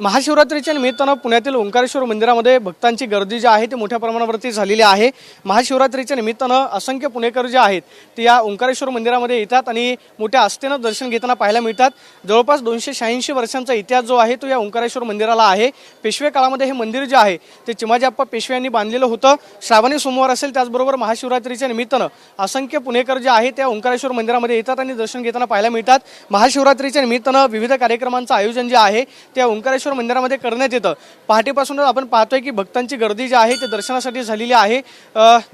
महाशिवरात्रीच्या निमित्तानं पुण्यातील ओंकारेश्वर मंदिरामध्ये भक्तांची गर्दी जी आहे ती मोठ्या प्रमाणावरती झालेली आहे। महाशिवरात्रीच्या निमित्तानं असंख्य पुणेकर जे आहेत ते या ओंकारेश्वर मंदिरामध्ये येतात आणि मोठ्या आस्थेनं दर्शन घेताना पाहायला मिळतात। जवळपास 286 वर्षांचा इतिहास जो आहे तो या ओंकारेश्वर मंदिराला आहे। पेशवे काळामध्ये हे मंदिर जे आहे ते चिमाजी आप्पा पेशवे यांनी बांधलेलं होतं। श्रावणी सोमवार असेल त्याचबरोबर महाशिवरात्रीच्या निमित्तानं असंख्य पुणेकर जे आहेत त्या ओंकारेश्वर मंदिरामध्ये येतात आणि दर्शन घेताना पाहायला मिळतात। महाशिवरात्रीच्या निमित्तानं विविध कार्यक्रमांचं आयोजन जे आहे त्या ओंकारेश्वर मंदिरामध्ये करण्यात येतं। पहाटेपासूनच आपण पाहतोय की भक्तांची गर्दी जी आहे ते दर्शनासाठी झालेली आहे।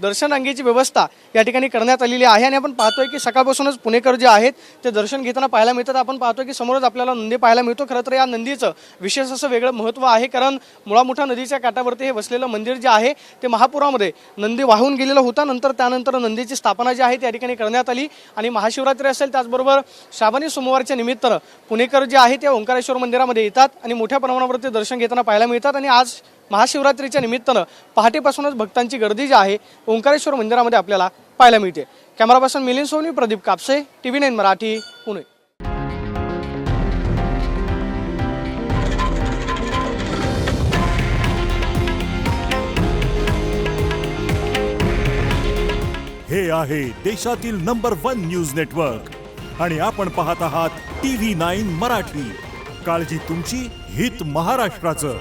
दर्शन रांगेची व्यवस्था या ठिकाणी करण्यात आलेली आहे आणि आपण पाहतोय की सकाळपासूनच पुणेकर जे आहेत ते दर्शन घेताना पाहायला मिळतात। आपण पाहतोय की समोरच आपल्याला नंदी पाहायला मिळतो। खरं तर या नंदीचं विशेष असं वेगळं महत्त्व आहे, कारण मुळामुठा नदीच्या काठावरती हे वसलेलं मंदिर जे आहे ते महापुरामध्ये नंदी वाहून गेलेलं होतं। त्यानंतर नंदीची स्थापना जी आहे त्या ठिकाणी करण्यात आली आणि महाशिवरात्री असेल त्याचबरोबर श्रावणी सोमवारच्या निमित्तानं पुणेकर जे आहे ते ओंकारेश्वर मंदिरामध्ये येतात आणि मोठ्या प्रमाणावरती दर्शन घेताना पाहायला मिळतात। आणि आज महाशिवरात्रीच्या निमित्तानं पहाटेपासूनच भक्तांची गर्दी जी आहे ओंकारेश्वर मंदिरामध्ये आपल्याला पाहायला मिळते। Camera person Milind Soni, Pradeep Kapse, TV9 Marathi, Pune. हे आहे देशातील नंबर 1 न्यूज नेटवर्क आणि आपण पाहत आहात TV9 मराठी। काळजी तुमची, हित महाराष्ट्राचं।